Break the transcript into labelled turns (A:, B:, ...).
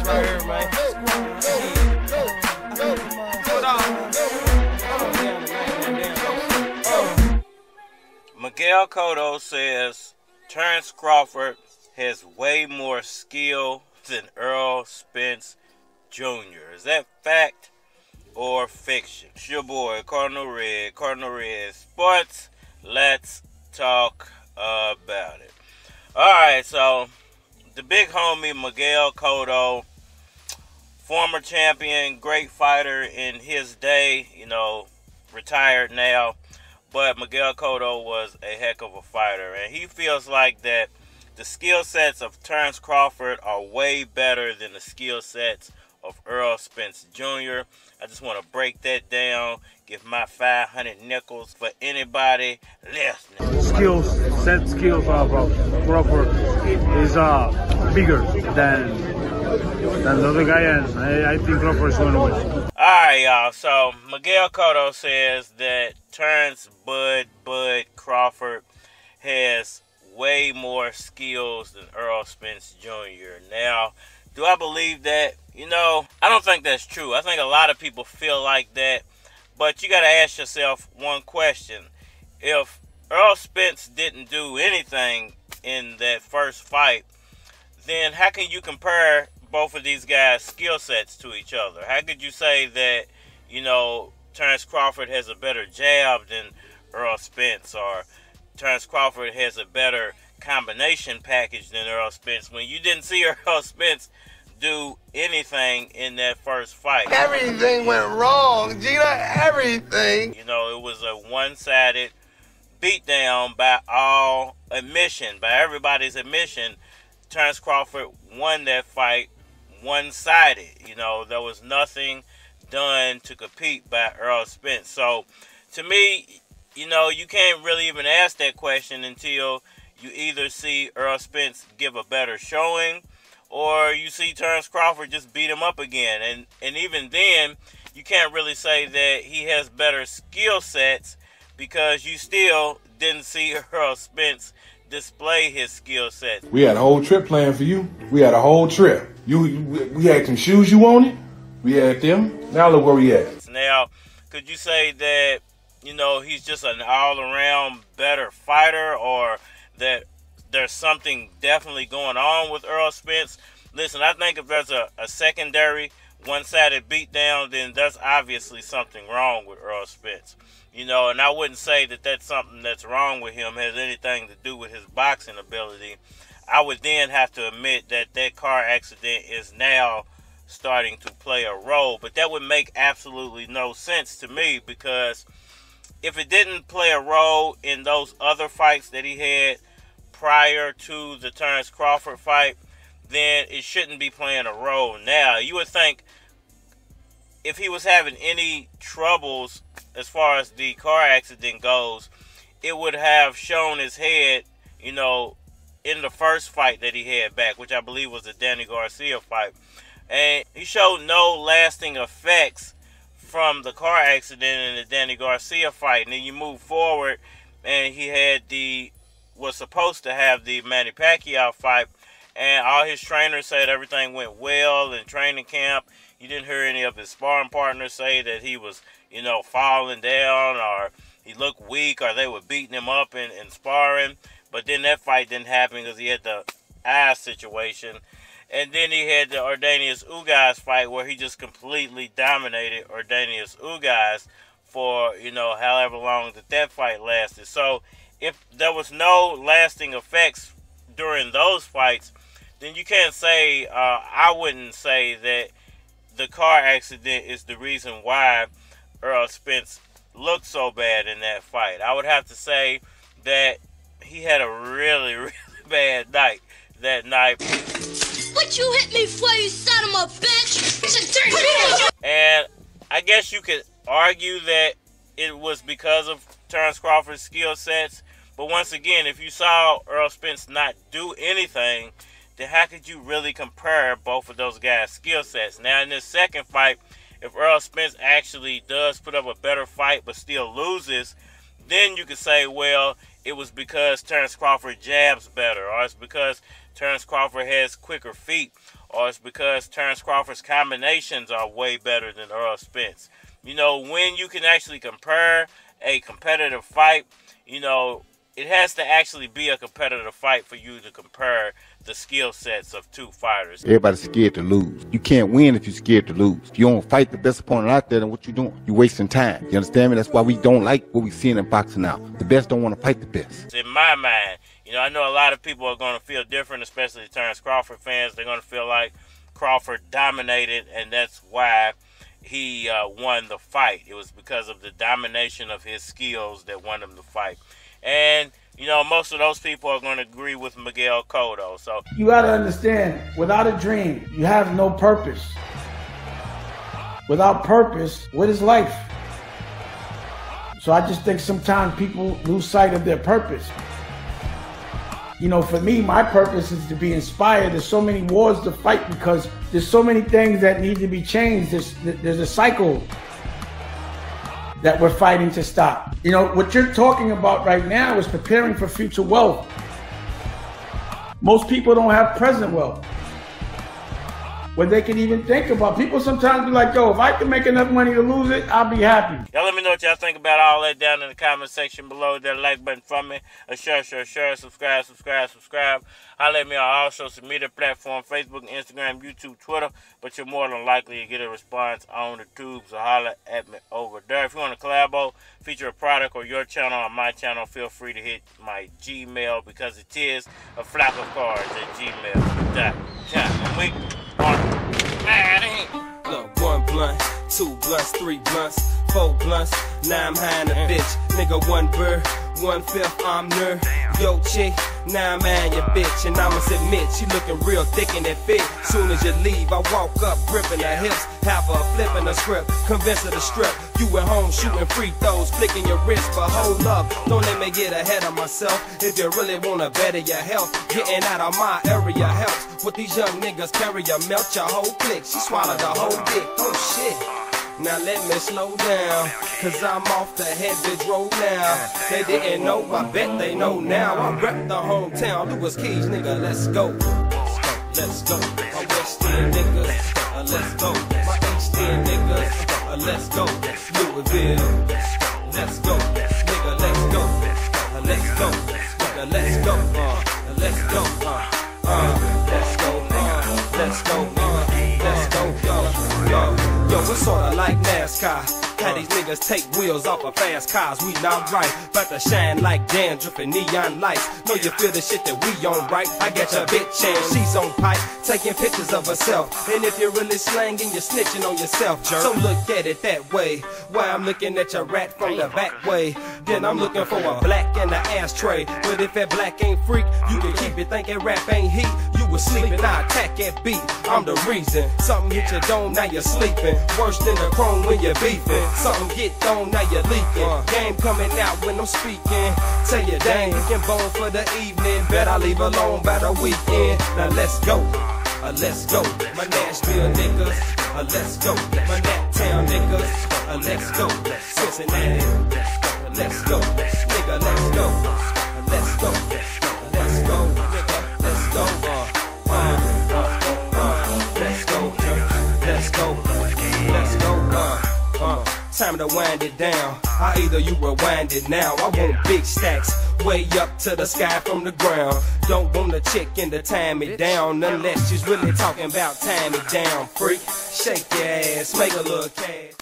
A: right here, man.
B: Miguel Cotto says Terence Crawford has way more skill than Errol Spence Jr. Is that fact or fiction? It's your boy, Cardinal Red Sports. Let's talk about it. Alright, so the big homie Miguel Cotto, former champion, great fighter in his day, you know, retired now. But Miguel Cotto was a heck of a fighter, and he feels like that the skill sets of Terence Crawford are way better than the skill sets of Errol Spence Jr. I just want to break that down, give my 500 nickels for anybody listening.
C: Set skills of Crawford is bigger than the other guy, and I think Crawford is going to win.
B: Alright, y'all. So, Miguel Cotto says that Terence Bud Crawford has way more skills than Errol Spence Jr. Now, do I believe that? You know, I don't think that's true. I think a lot of people feel like that. But you got to ask yourself one question. If Errol Spence didn't do anything in that first fight, then how can you compare both of these guys' skill sets to each other? How could you say that, you know, Terence Crawford has a better jab than Errol Spence, or Terence Crawford has a better combination package than Errol Spence, when you didn't see Errol Spence do anything in that first fight?
A: Everything went wrong, Gina. Everything.
B: You know, it was a one-sided beatdown by all admission, by everybody's admission. Terence Crawford won that fight one-sided. You know, there was nothing done to compete by Errol Spence. So, to me, you know, you can't really even ask that question until you either see Errol Spence give a better showing, or you see Terence Crawford just beat him up again. And even then, you can't really say that he has better skill sets, because you still didn't see Errol Spence display his skill sets.
D: We had a whole trip planned for you. We had a whole trip. We had some shoes you wanted. We had them. Now look where we at.
B: Now, could you say that, you know, he's just an all-around better fighter, or that there's something definitely going on with Errol Spence? Listen, I think if there's a secondary one-sided beatdown, then there's obviously something wrong with Errol Spence. You know, and I wouldn't say that that's something that's wrong with him has anything to do with his boxing ability. I would then have to admit that that car accident is now starting to play a role. But that would make absolutely no sense to me, because if it didn't play a role in those other fights that he had prior to the Terence Crawford fight, then it shouldn't be playing a role now. You would think if he was having any troubles as far as the car accident goes, it would have shown his head, you know, in the first fight that he had back, which I believe was the Danny Garcia fight. And he showed no lasting effects from the car accident in the Danny Garcia fight. And then you move forward, and he had was supposed to have the Manny Pacquiao fight, and all his trainers said everything went well in training camp. You didn't hear any of his sparring partners say that he was, you know, falling down, or he looked weak, or they were beating him up in sparring. But then that fight didn't happen because he had the eye situation. And then he had the Ordanius Ugas fight, where he just completely dominated Ordanius Ugas for, you know, however long that fight lasted. So if there was no lasting effects during those fights, then you can't say, I wouldn't say that the car accident is the reason why Errol Spence looked so bad in that fight. I would have to say that he had a really, really bad night that night.
E: What you hit me for, you son of a bitch?
B: And I guess you could argue that it was because of Terence Crawford's skill sets. But once again, if you saw Errol Spence not do anything, then how could you really compare both of those guys' skill sets? Now, in this second fight, if Errol Spence actually does put up a better fight but still loses, then you could say, well, it was because Terence Crawford jabs better, or it's because Terence Crawford has quicker feet, or it's because Terence Crawford's combinations are way better than Errol Spence. You know, when you can actually compare a competitive fight, you know, it has to actually be a competitive fight for you to compare the skill sets of two fighters.
F: Everybody's scared to lose. You can't win if you're scared to lose. If you don't fight the best opponent out there, then what you doing? You're wasting time. You understand me? That's why we don't like what we seeing in boxing now. The best don't want to fight the best.
B: In my mind, you know, I know a lot of people are going to feel different, especially Terence Crawford fans. They're going to feel like Crawford dominated, and that's why he won the fight. It was because of the domination of his skills that won him the fight. And, you know, most of those people are going to agree with Miguel Cotto. So
G: you got to understand, without a dream, you have no purpose. Without purpose, what is life? So I just think sometimes people lose sight of their purpose. You know, for me, my purpose is to be inspired. There's so many wars to fight because there's so many things that need to be changed. There's a cycle that we're fighting to stop. You know, what you're talking about right now is preparing for future wealth. Most people don't have present wealth where they can even think about. People sometimes be like, yo, if I can make enough money to lose it, I'll be happy.
B: Y'all let me know what y'all think about all that down in the comment section below. That like button for me. Share, subscribe. Holla at me on all social media platforms, Facebook, Instagram, YouTube, Twitter. But you're more than likely to get a response on the tubes, so holla at me over there. If you want to collabo, feature a product or your channel on my channel, feel free to hit my Gmail, because it is a flock of cards at gmail.com. And we
H: look, 1 blunt, 2 blunts, 3 blunts, 4 blunts. Now I'm high in a bitch. Nigga, 1 bird, 1/5 I'm nerd. Yo, chick, now I'm high in your bitch. And I must admit, she looking real thick in that fit. Soon as you leave, I walk up, gripping her hips, have her flipping the script, convince her to strip. You at home shooting free throws, flicking your wrist, but hold up, don't let me get ahead of myself. If you really wanna better your health, getting out of my area helps. What these young niggas carry, you melt your whole clique. She swallowed the whole dick. Oh shit. Now let me slow down, cause I'm off the head bitch roll now. They didn't know, I bet they know now. I rep the hometown, Lewis Keys, nigga, let's go. Let's go. My West End niggas, let's go. My East End niggas, let's go. Louisville, let's go. Nigga, let's go. Let's go. Nigga, let's go. Let's go. Let's go. Let's go. Let's go. Yo, it's sorta like NASCAR. How these niggas take wheels off of fast cars, we not right. About to shine like dandruff and neon lights. Know you feel the shit that we on, right? I got your bitch and she's on pipe, taking pictures of herself. And if you're really slanging, you're snitching on yourself, jerk. So look at it that way. Why I'm looking at your rat from the back way. Then I'm looking for a black in the ashtray. But if that black ain't freak, you can keep it thinking rap ain't heat. You was sleeping, I attack that beat. I'm the reason. Something hit your dome, now you're sleeping. Worse than the chrome when you're beefing. Something get thrown, now you're leaking. Game coming out when I'm speaking. Tell you, dang, looking bone for the evening. Bet I leave alone by the weekend. Now let's go. Let's go. My Nashville niggas. Let's go. My Nat Town niggas. Let's go. Cincinnati. Let's go. Nigga, let's go. Let's go. Let's go. Nigga, let's go. Let's go. Let's go. Let's go. Time to wind it down. Either you rewind it now. I want big stacks, way up to the sky from the ground. Don't want a chick in to tie me down, unless she's really talking about tie me down. Freak, shake your ass, make a little cash.